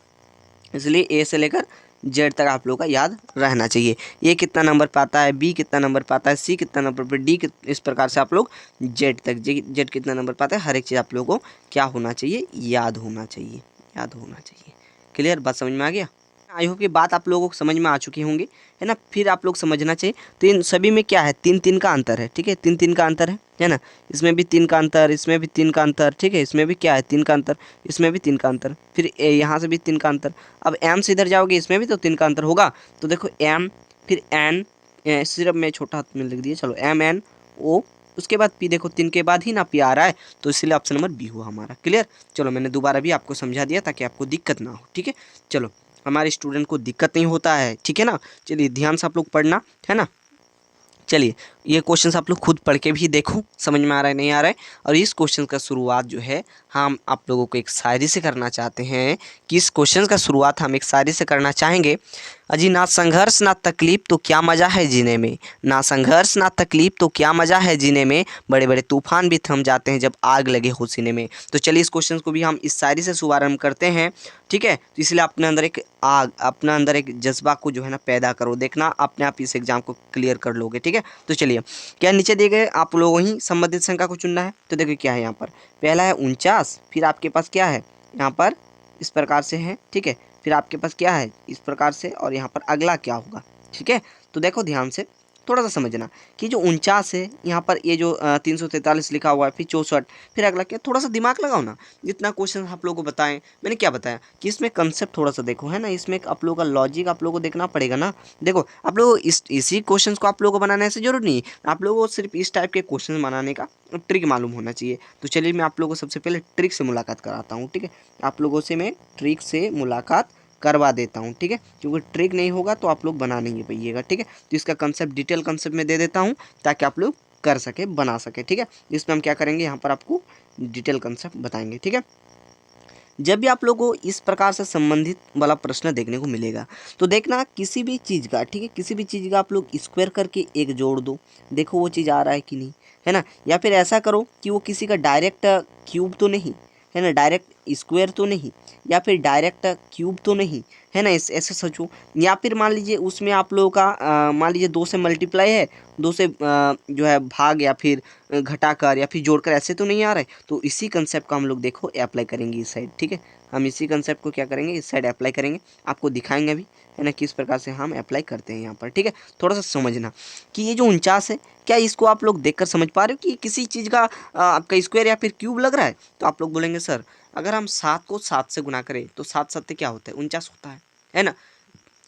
इसलिए ए से लेकर जेड तक आप लोगों का याद रहना चाहिए। ए कितना नंबर पाता है, बी कितना नंबर पाता है, सी कितना नंबर पर, डी इस प्रकार से आप लोग जेड तक, जेड कितना नंबर पाता है, हर एक चीज़ आप लोगों को क्या होना चाहिए, याद होना चाहिए, याद होना चाहिए। क्लियर? बात समझ में आ गया? आई होप कि बात आप लोगों को समझ में आ चुकी होंगी, है ना। फिर आप लोग समझना चाहिए, तो इन सभी में क्या है, 3-3 का अंतर है, ठीक है, 3-3 का अंतर है ना। इसमें भी 3 का अंतर, इसमें भी 3 का अंतर, ठीक है। इसमें भी क्या है, 3 का अंतर, इसमें भी 3 का अंतर, फिर यहाँ से भी 3 का अंतर। अब एम से इधर जाओगे, इसमें भी तो 3 का अंतर होगा। तो देखो एम, फिर एन, सिर्फ मैं छोटा हाथ में लिख दिया, चलो MNO, उसके बाद पी, देखो 3 के बाद ही ना पी आ रहा है, तो इसलिए ऑप्शन नंबर बी हुआ हमारा। क्लियर? चलो मैंने दोबारा भी आपको समझा दिया ताकि आपको दिक्कत ना हो, ठीक है। चलो हमारे स्टूडेंट को दिक्कत नहीं होता है, ठीक है ना। चलिए ध्यान से आप लोग पढ़ना, है ना। चलिए ये क्वेश्चन आप लोग खुद पढ़ के भी देखो, समझ में आ रहा है नहीं आ रहा है। और इस क्वेश्चन का शुरुआत जो है हम आप लोगों को एक शायरी से करना चाहते हैं, कि इस क्वेश्चन का शुरुआत हम एक शायरी से करना चाहेंगे। अजी ना संघर्ष ना तकलीफ तो क्या मज़ा है जीने में, ना संघर्ष ना तकलीफ तो क्या मज़ा है जीने में, बड़े बड़े तूफान भी थम जाते हैं जब आग लगे हो सीने में। तो चलिए इस क्वेश्चन को भी हम इस शायरी से शुभारंभ करते हैं, ठीक है। तो इसलिए अपने अंदर एक आग, अपना अंदर एक जज्बा को जो है ना पैदा करो, देखना अपने आप इस एग्जाम को क्लियर कर लोगे, ठीक है। तो चलिए क्या नीचे दिए गए आप लोगों ही संबंधित संख्या को चुनना है। तो देखिए क्या है यहाँ पर, पहला है 49, फिर आपके पास क्या है यहाँ पर इस प्रकार से है, ठीक है। फिर आपके पास क्या है इस प्रकार से, और यहाँ पर अगला क्या होगा, ठीक है। तो देखो ध्यान से थोड़ा सा समझना कि जो 49 है यहाँ पर, ये जो 343 लिखा हुआ है, फिर 64, फिर अगला क्या, थोड़ा सा दिमाग लगाओ ना। जितना क्वेश्चन आप लोगों को बताएं, मैंने क्या बताया कि इसमें कंसेप्ट थोड़ा सा देखो, है ना। इसमें आप लोगों का लॉजिक आप लोगों को देखना पड़ेगा ना। देखो आप लोग इसी क्वेश्चन को आप लोगों को बनाने से जरूरी नहीं, आप लोगों को सिर्फ इस टाइप के क्वेश्चन बनाने का ट्रिक मालूम होना चाहिए। तो चलिए मैं आप लोगों को सबसे पहले ट्रिक से मुलाकात कराता हूँ, ठीक है। आप लोगों से मैं ट्रिक से मुलाकात करवा देता हूँ, ठीक है। क्योंकि ट्रिक नहीं होगा तो आप लोग बना नहीं पाइएगा, ठीक है। तो इसका कंसेप्ट डिटेल कंसेप्ट में दे देता हूँ ताकि आप लोग कर सके, बना सके, ठीक है। इसमें हम क्या करेंगे, यहाँ पर आपको डिटेल कंसेप्ट बताएंगे, ठीक है। जब भी आप लोगों को इस प्रकार से संबंधित वाला प्रश्न देखने को मिलेगा, तो देखना किसी भी चीज़ का, ठीक है, किसी भी चीज़ का आप लोग स्क्वायर करके एक जोड़ दो, देखो वो चीज़ आ रहा है कि नहीं, है ना। या फिर ऐसा करो कि वो किसी का डायरेक्ट क्यूब तो नहीं है ना, डायरेक्ट स्क्वायर तो नहीं, या फिर डायरेक्ट क्यूब तो नहीं, है ना, ऐसे सोचो। या फिर मान लीजिए उसमें आप लोगों का मान लीजिए 2 से मल्टीप्लाई है, 2 से जो है भाग या फिर घटाकर या फिर जोड़कर, ऐसे तो नहीं आ रहा है। तो इसी कंसेप्ट को हम लोग देखो अप्लाई करेंगे इस साइड, ठीक है। हम इसी कंसेप्ट को क्या करेंगे, इस साइड अप्लाई करेंगे, आपको दिखाएंगे अभी। है ना, किस प्रकार से हम अप्लाई करते हैं यहाँ पर। ठीक है, थोड़ा सा समझना कि ये जो 49 है, क्या इसको आप लोग देखकर समझ पा रहे हो कि किसी चीज़ का आपका स्क्वायर या फिर क्यूब लग रहा है? तो आप लोग बोलेंगे सर अगर हम 7 को 7 से गुना करें तो 7 सत्ते क्या होता है, 49 होता है ना,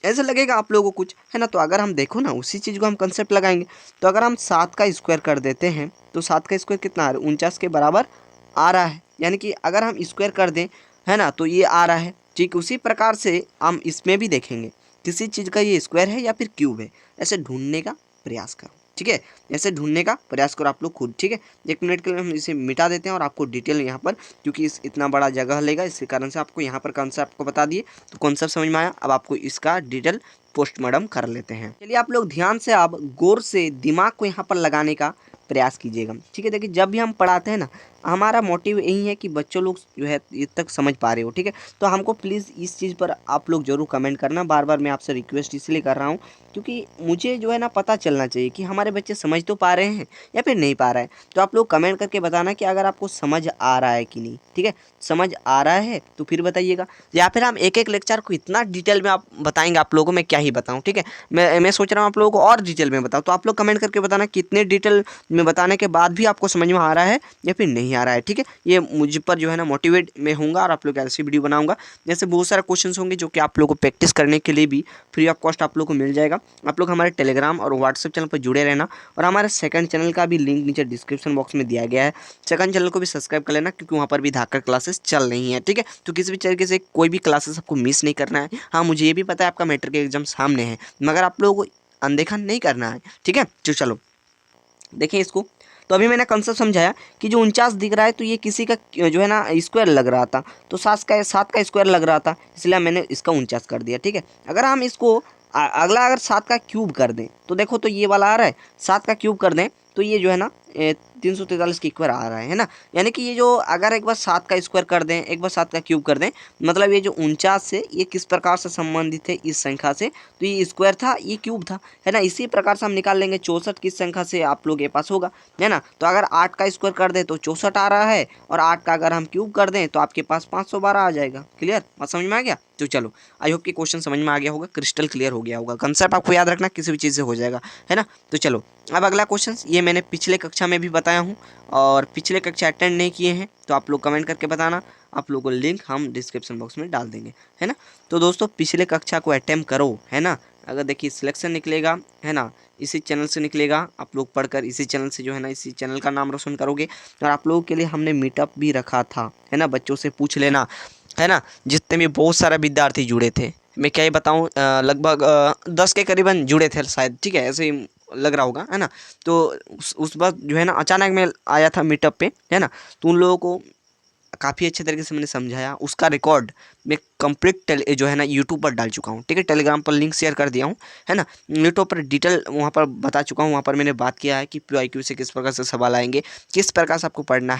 ऐसे लगेगा आप लोगों को कुछ, है ना। तो अगर हम देखो ना उसी चीज़ को हम कंसेप्ट लगाएंगे, तो अगर हम 7 का स्क्वायर कर देते हैं तो 7 का स्क्वायर कितना आ रहा है, 49 के बराबर आ रहा है। यानी कि अगर हम स्क्वायर कर दें, है ना, तो ये आ रहा है। ठीक उसी प्रकार से हम इसमें भी देखेंगे किसी चीज़ का ये स्क्वायर है या फिर क्यूब है, ऐसे ढूंढने का प्रयास करो। ठीक है, ऐसे ढूंढने का प्रयास करो आप लोग खुद। ठीक है, 1 मिनट के लिए हम इसे मिटा देते हैं और आपको डिटेल यहाँ पर, क्योंकि इस इतना बड़ा जगह लेगा, इसके कारण से आपको यहाँ पर कॉन्सेप्ट आपको बता दिए। तो कॉन्सेप्ट समझ में आया, अब आपको इसका डिटेल पोस्टमार्टम कर लेते हैं। चलिए आप लोग ध्यान से आप गौर से दिमाग को यहाँ पर लगाने का प्रयास कीजिएगा। ठीक है, देखिए जब भी हम पढ़ाते हैं ना, हमारा मोटिव यही है कि बच्चों लोग जो है ये तक समझ पा रहे हो। ठीक है, तो हमको प्लीज़ इस चीज़ पर आप लोग ज़रूर कमेंट करना। बार बार मैं आपसे रिक्वेस्ट इसलिए कर रहा हूँ क्योंकि मुझे जो है ना पता चलना चाहिए कि हमारे बच्चे समझ तो पा रहे हैं या फिर नहीं पा रहा है। तो आप लोग कमेंट करके बताना कि अगर आपको समझ आ रहा है कि नहीं। ठीक है, समझ आ रहा है तो फिर बताइएगा, या फिर हम एक एक लेक्चर को इतना डिटेल में आप बताएंगे, आप लोगों को मैं क्या ही बताऊँ। ठीक है, मैं सोच रहा हूँ आप लोगों को और डिटेल में बताऊँ। तो आप लोग कमेंट करके बताना कितने डिटेल में बताने के बाद भी आपको समझ में आ रहा है या फिर नहीं आ रहा है। ठीक है, ये मुझ पर जो है ना मोटिवेट में होऊंगा और आप लोग ऐसी वीडियो बनाऊंगा। जैसे बहुत सारे क्वेश्चंस होंगे जो कि आप लोगों को प्रैक्टिस करने के लिए भी फ्री ऑफ कॉस्ट आप लोग को मिल जाएगा। आप लोग हमारे टेलीग्राम और व्हाट्सएप चैनल पर जुड़े रहना, और हमारे सेकंड चैनल का भी लिंक नीचे डिस्क्रिप्शन बॉक्स में दिया गया है। सेकंड चैनल को भी सब्सक्राइब कर लेना, क्योंकि वहाँ पर भी धाकड़ क्लासेस चल रही हैं। ठीक है, तो किसी भी तरीके से कोई भी क्लासेस आपको मिस नहीं करना है। हाँ, मुझे ये भी पता है आपका मैट्रिक के एग्जाम सामने है, मगर आप लोगों को अनदेखा नहीं करना है। ठीक है, तो चलो देखें इसको। तो अभी मैंने कंसेप्ट समझाया कि जो 49 दिख रहा है तो ये किसी का जो है ना स्क्वायर लग रहा था, तो 7 का स्क्वायर लग रहा था, इसलिए मैंने इसका 49 कर दिया। ठीक है, अगर हम इसको अगला अगर 7 का क्यूब कर दें तो देखो, तो ये वाला आ रहा है, 7 का क्यूब कर दें तो ये जो है ना 343 की स्क्वायर आ रहा है ना। यानी कि ये जो अगर एक बार 7 का स्क्वायर कर दें, एक बार 7 का क्यूब कर दें, मतलब ये जो 49 से ये किस प्रकार से संबंधित है इस संख्या से, तो ये स्क्वायर था, ये क्यूब था, है ना। इसी प्रकार से हम निकाल लेंगे 64 किस संख्या से आप लोग के पास होगा, है ना। तो अगर 8 का स्क्वायर कर दें तो 64 आ रहा है, और 8 का अगर हम क्यूब कर दें तो आपके पास 512 आ जाएगा। क्लियर, बात समझ में आ गया? तो चलो, आई होप कि क्वेश्चन समझ में आ गया होगा, क्रिस्टल क्लियर हो गया होगा। कंसेप्ट आपको याद रखना, किसी भी चीज़ से हो जाएगा, है ना। तो चलो अब अगला क्वेश्चन, ये मैंने पिछले कक्षा में भी बताया हूँ, और पिछले कक्षा अटेंड नहीं किए हैं तो आप लोग कमेंट करके बताना, आप लोगों को लिंक हम डिस्क्रिप्शन बॉक्स में डाल देंगे, है ना। तो दोस्तों पिछले कक्षा को अटेम्प्ट करो, है ना। अगर देखिए सिलेक्शन निकलेगा, है ना, इसी चैनल से निकलेगा, आप लोग पढ़कर इसी चैनल से जो है ना इसी चैनल का नाम रोशन करोगे। और आप लोगों के लिए हमने मीटअप भी रखा था, है ना, बच्चों से पूछ लेना, है ना, जितने भी बहुत सारा विद्यार्थी जुड़े थे, मैं क्या ही बताऊँ, लगभग 10 के करीबन जुड़े थे शायद। ठीक है, ऐसे ही लग रहा होगा, है ना। तो उस बार जो है ना अचानक मैं आया था मीटअप पे, है ना, तो उन लोगों को काफ़ी अच्छे तरीके से मैंने समझाया, उसका रिकॉर्ड मैं कंप्लीट जो है ना यूट्यूब पर डाल चुका हूँ। ठीक है, टेलीग्राम पर लिंक शेयर कर दिया हूँ, है ना। यूट्यूब पर डिटेल वहाँ पर बता चुका हूँ, वहाँ पर मैंने बात किया है कि PYQ से किस प्रकार से सवाल आएंगे, किस प्रकार से आपको पढ़ना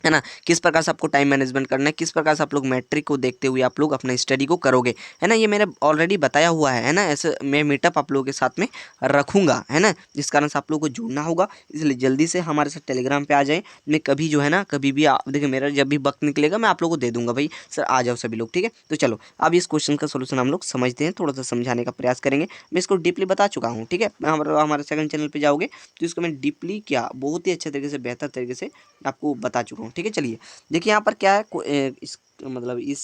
है ना, किस प्रकार से आपको टाइम मैनेजमेंट करना है, किस प्रकार से आप लोग मैट्रिक को देखते हुए आप लोग अपना स्टडी को करोगे, है ना। ये मैंने ऑलरेडी बताया हुआ है ना। ऐसे मैं मीटअप आप लोगों के साथ में रखूँगा, है ना, जिस कारण से आप लोगों को जुड़ना होगा। इसलिए जल्दी से हमारे साथ टेलीग्राम पे आ जाएं। मैं कभी जो है ना कभी भी देखिए मेरा जब भी वक्त निकलेगा मैं आप लोगों को दे दूंगा, भाई सर आ जाओ सभी लोग। ठीक है, तो चलो अब इस क्वेश्चन का सोल्यूशन हम लोग समझते हैं, थोड़ा सा समझाने का प्रयास करेंगे। मैं इसको डीपली बता चुका हूँ। ठीक है, हमारे सेकंड चैनल पर जाओगे तो इसको मैं डीपली क्या बहुत ही अच्छे तरीके से बेहतर तरीके से आपको बता चुका हूँ। ठीक है, चलिए देखिए यहाँ पर क्या है, इस मतलब इस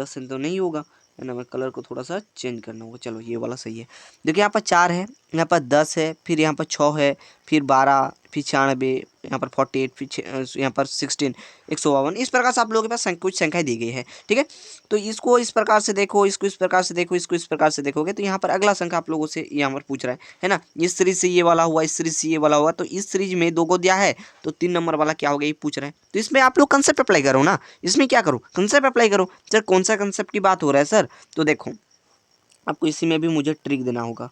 से तो नहीं होगा, है ना, मैं कलर को थोड़ा सा चेंज करना होगा। चलो ये वाला सही है। देखिए यहाँ पर 4 है, यहाँ पर 10 है, फिर यहाँ पर 6 है, फिर 12, फिर 96, यहाँ पर 48, फिर यहाँ पर 16, 152। इस प्रकार से आप लोगों के पास कुछ संख्याएं दी गई है। ठीक है, तो इसको इस प्रकार से देखो, इसको इस प्रकार से देखो, इसको इस प्रकार से देखोगे तो यहाँ पर अगला संख्या आप लोगों से यहाँ पर पूछ रहा है ना। इस सीरीज से ये वाला हुआ, इस सीरीज से ये वाला हुआ, तो इस सीरीज में 2 को दिया है तो 3 नंबर वाला क्या हो गया ये पूछ रहा है। तो इसमें आप लोग कंसेप्ट अप्लाई करो ना, इसमें क्या करो, कंसेप्ट अप्लाई करो। सर कौन सा कंसेप्ट की बात हो रहा है सर? तो देखो आपको इसी में भी मुझे ट्रिक देना होगा,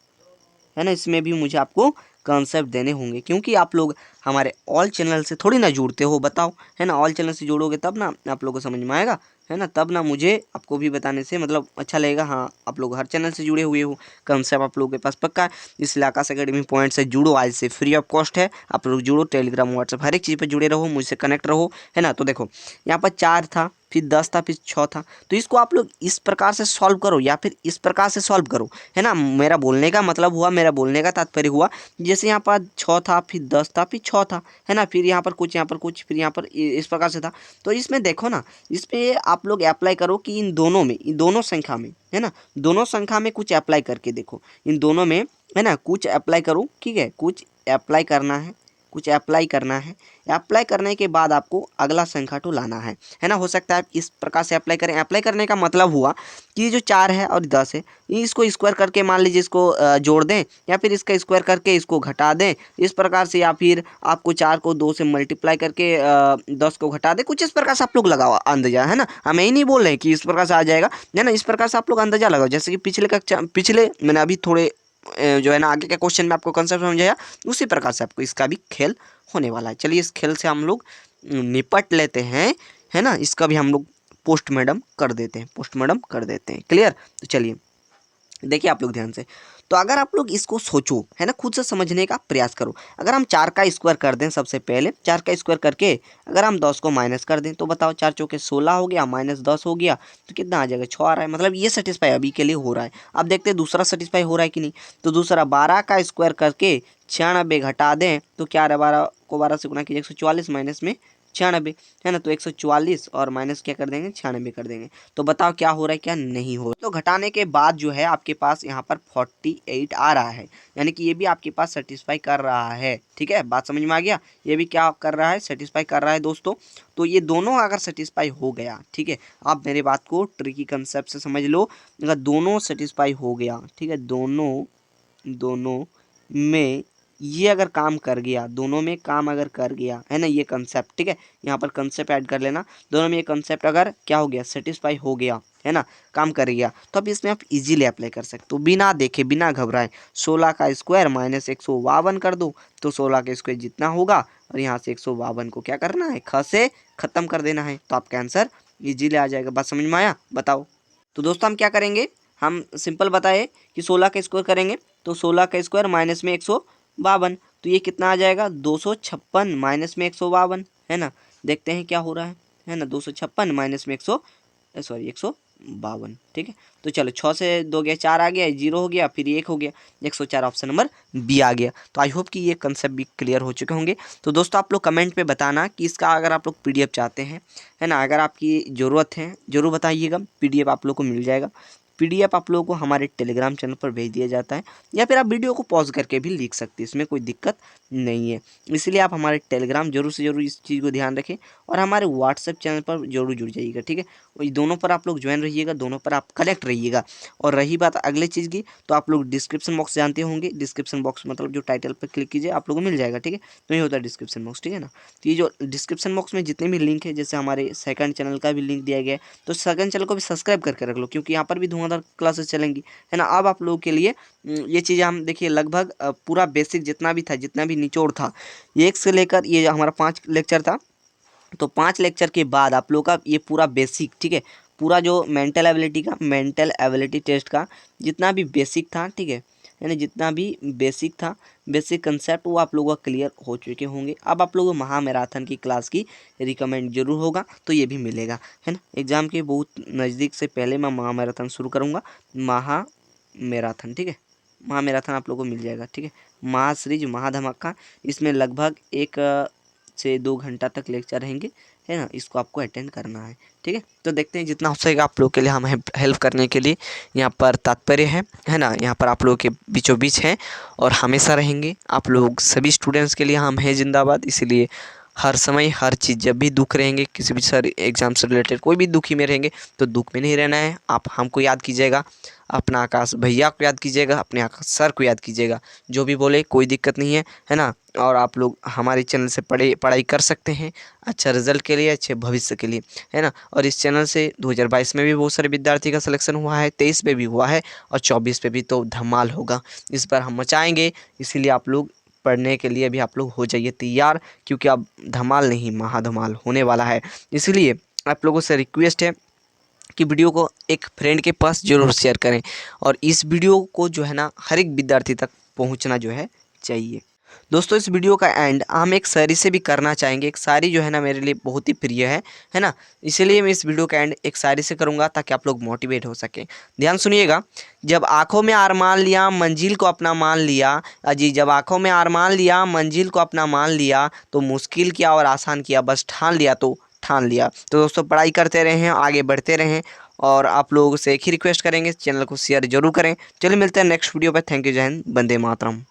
है ना, इसमें भी मुझे आपको कॉन्सेप्ट देने होंगे, क्योंकि आप लोग हमारे ऑल चैनल से थोड़ी ना जुड़ते हो, बताओ, है ना। ऑल चैनल से जुड़ोगे तब ना आप लोगों को समझ में आएगा, है ना, तब ना मुझे आपको भी बताने से मतलब अच्छा लगेगा। हाँ, आप लोग हर चैनल से जुड़े हुए हो, कॉन्सेप्ट आप लोगों के पास पक्का है। इसलिए आकाश एकेडमी पॉइंट से जुड़ो, आज से फ्री ऑफ कॉस्ट है, आप लोग जुड़ो, टेलीग्राम व्हाट्सएप हर एक चीज़ पर जुड़े रहो, मुझसे कनेक्ट रहो, है ना। तो देखो यहाँ पर 4 था, फिर 10 था, फिर 6 था। तो इसको आप लोग इस प्रकार से सॉल्व करो या फिर इस प्रकार से सॉल्व करो, है ना। मेरा बोलने का मतलब हुआ, मेरा बोलने का तात्पर्य हुआ, जैसे यहाँ पर 6 था, फिर 10 था, फिर 6 था, है ना। फिर यहाँ पर कुछ, यहाँ पर कुछ, फिर यहाँ पर इस प्रकार से था। तो इसमें देखो ना, इसमें आप लोग अप्लाई करो कि इन दोनों में, इन दोनों संख्या में, है ना, दोनों संख्या में कुछ अप्लाई करके देखो, इन दोनों में, है ना, कुछ अप्लाई करो, ठीक है। कुछ अप्लाई करना है, कुछ अप्लाई करना है। अप्लाई करने के बाद आपको अगला संख्या तो लाना है ना। हो सकता है इस प्रकार से अप्लाई करें। अप्लाई करने का मतलब हुआ कि जो 4 है और 10 है, इसको स्क्वायर करके मान लीजिए इसको जोड़ दें, या फिर इसका स्क्वायर करके इसको घटा दें इस प्रकार से, या फिर आपको 4 को 2 से मल्टीप्लाई करके 10 को घटा दें। कुछ इस प्रकार से आप लोग लगाओ अंदाजा, है ना। हम यही नहीं बोल रहे कि इस प्रकार से आ जाएगा, है ना। इस प्रकार से आप लोग अंदाजा लगाओ, जैसे कि पिछले मैंने अभी थोड़े जो है ना आगे के क्वेश्चन में आपको कंसेप्ट समझाया, उसी प्रकार से आपको इसका भी खेल होने वाला है। चलिए इस खेल से हम लोग निपट लेते हैं, है ना। इसका भी हम लोग पोस्टमार्टम कर देते हैं, पोस्टमार्टम कर देते हैं। क्लियर। तो चलिए देखिए आप लोग ध्यान से। तो अगर आप लोग इसको सोचो, है ना, खुद से समझने का प्रयास करो। अगर हम 4 का स्क्वायर कर दें, सबसे पहले 4 का स्क्वायर करके अगर हम 10 को माइनस कर दें, तो बताओ 4 चौके 16 हो गया, माइनस 10 हो गया, तो कितना आ जाएगा, 6 आ रहा है। मतलब ये सेटिस्फाई अभी के लिए हो रहा है। अब देखते हैं दूसरा सेटिस्फाई हो रहा है कि नहीं। तो दूसरा 12 का स्क्वायर करके 96 घटा दें, तो क्या आ रहा है, 12 को 12 से गुना कीजिए, 144 माइनस में 96, है ना। तो 144 और माइनस क्या कर देंगे, 96 कर देंगे। तो बताओ क्या हो रहा है, क्या नहीं हो रहा है। तो घटाने के बाद जो है आपके पास यहाँ पर 48 आ रहा है, यानी कि ये भी आपके पास सेटिस्फाई कर रहा है। ठीक है, बात समझ में आ गया। ये भी क्या कर रहा है, सेटिस्फाई कर रहा है दोस्तों। तो ये दोनों अगर सेटिस्फाई हो गया, ठीक है, आप मेरी बात को ट्रिकी कंसेप्ट से समझ लो। अगर दोनों सेटिस्फाई हो गया, ठीक है, दोनों में ये अगर काम कर गया, दोनों में काम अगर कर गया, है ना, ये कंसेप्ट, ठीक है, यहाँ पर कंसेप्ट ऐड कर लेना। दोनों में ये कंसेप्ट अगर क्या हो गया, सेटिस्फाई हो गया, है ना, काम कर गया, तो अब इसमें आप इजीली अप्लाई कर सकते हो, बिना देखे, बिना घबराए। 16 का स्क्वायर माइनस 152 कर दो, तो 16 का स्क्वायर जितना होगा, और यहाँ से 152 को क्या करना है, ख से खत्म कर देना है, तो आपका आंसर इजीली आ जाएगा। बात समझ में आया, बताओ। तो दोस्तों हम क्या करेंगे, हम सिंपल बताए कि 16 का स्क्वायर करेंगे, तो 16 का स्क्वायर माइनस में 152, तो ये कितना आ जाएगा, 256 माइनस में 152, है ना। देखते हैं क्या हो रहा है ना। 256 माइनस में 152, ठीक है। तो चलो 6 से 2 गया, 4 आ गया, 0 हो गया, फिर 1 हो गया, 104, ऑप्शन नंबर बी आ गया। तो आई होप कि ये कंसेप्ट भी क्लियर हो चुके होंगे। तो दोस्तों आप लोग कमेंट पे बताना कि इसका अगर आप लोग पीडीएफ चाहते हैं, है ना, अगर आपकी ज़रूरत है ज़रूर बताइएगा। पीडीएफ आप लोग को मिल जाएगा। पीडीएफ आप लोगों को हमारे टेलीग्राम चैनल पर भेज दिया जाता है, या फिर आप वीडियो को पॉज करके भी लिख सकते हैं, इसमें कोई दिक्कत नहीं है। इसलिए आप हमारे टेलीग्राम जरूर से जरूर इस चीज़ को ध्यान रखें, और हमारे व्हाट्सएप चैनल पर जरूर जुड़ जाइएगा, ठीक है। वही दोनों पर आप लोग ज्वाइन रहिएगा, दोनों पर आप कनेक्ट रहिएगा। और रही बात अगले चीज़ की, तो आप लोग डिस्क्रिप्शन बॉक्स जानते होंगे। डिस्क्रिप्शन बॉक्स मतलब जो टाइटल पर क्लिक कीजिए, आप लोगों को मिल जाएगा, ठीक है। तो ये होता है डिस्क्रिप्शन बॉक्स, ठीक है ना। तो ये जो डिस्क्रिप्शन बॉक्स में जितने भी लिंक है, जैसे हमारे सेकंड चैनल का भी लिंक दिया गया है, तो सेकंड चैनल को भी सब्सक्राइब करके रख लो, क्योंकि यहाँ पर भी धुआंधार क्लासेस चलेंगी, है ना। अब आप लोगों के लिए ये चीज़ें हम देखिए लगभग पूरा बेसिक जितना भी था, जितना भी निचोड़ था, 1 से लेकर ये हमारा 5 लेक्चर था। तो 5 लेक्चर के बाद आप लोग का ये पूरा बेसिक, ठीक है, पूरा जो मेंटल एबिलिटी टेस्ट का जितना भी बेसिक था, ठीक है, यानी जितना भी बेसिक था, बेसिक कंसेप्ट, वो आप लोगों का क्लियर हो चुके होंगे। अब आप लोगों को महामैराथन की क्लास की रिकमेंड जरूर होगा, तो ये भी मिलेगा, है ना। एग्ज़ाम के बहुत नज़दीक से पहले मैं महामैराथन शुरू करूँगा, महामैराथन, ठीक है। महामैराथन आप लोगों को मिल जाएगा, ठीक है। महासीरीज महाधमाका, इसमें लगभग 1 से 2 घंटा तक लेक्चर रहेंगे, है ना। इसको आपको अटेंड करना है, ठीक है। तो देखते हैं जितना हो सकेगा आप लोग के लिए हम हेल्प करने के लिए यहाँ पर तात्पर्य है ना। यहाँ पर आप लोगों के बीचों बीच हैं और हमेशा रहेंगे। आप लोग सभी स्टूडेंट्स के लिए हम हैं जिंदाबाद। इसीलिए हर समय हर चीज़, जब भी दुख रहेंगे, किसी भी सर एग्ज़ाम से रिलेटेड कोई भी दुखी में रहेंगे, तो दुख में नहीं रहना है। आप हमको याद कीजिएगा, अपना आकाश भैया को याद कीजिएगा, अपने आकाश सर को याद कीजिएगा, जो भी बोले कोई दिक्कत नहीं है ना। और आप लोग हमारे चैनल से पढ़ाई कर सकते हैं, अच्छा रिजल्ट के लिए, अच्छे भविष्य के लिए, है ना। और इस चैनल से 2022 में भी बहुत सारे विद्यार्थी का सिलेक्शन हुआ है, 23 पे भी हुआ है, और 24 पे भी तो धमाल होगा। इस बार हम मचाएंगे, इसीलिए आप लोग पढ़ने के लिए भी आप लोग हो जाइए तैयार, क्योंकि अब धमाल नहीं महाधमाल होने वाला है। इसलिए आप लोगों से रिक्वेस्ट है कि वीडियो को एक फ्रेंड के पास ज़रूर शेयर करें, और इस वीडियो को जो है ना हर एक विद्यार्थी तक पहुंचना जो है चाहिए। दोस्तों इस वीडियो का एंड हम एक शायरी से भी करना चाहेंगे। एक शायरी जो है ना मेरे लिए बहुत ही प्रिय है ना। इसीलिए मैं इस वीडियो का एंड एक शायरी से करूँगा ताकि आप लोग मोटिवेट हो सकें। ध्यान सुनिएगा। जब आँखों में आरमान लिया मंजिल को अपना मान लिया, अजी जब आँखों में आरमान लिया मंजिल को अपना मान लिया, तो मुश्किल किया और आसान किया, बस ठान लिया तो ठान लिया। तो दोस्तों पढ़ाई करते रहें, आगे बढ़ते रहें, और आप लोगों से एक ही रिक्वेस्ट करेंगे, चैनल को शेयर जरूर करें। चलिए मिलते हैं नेक्स्ट वीडियो पर। थैंक यू, जय हिंद, वंदे मातरम।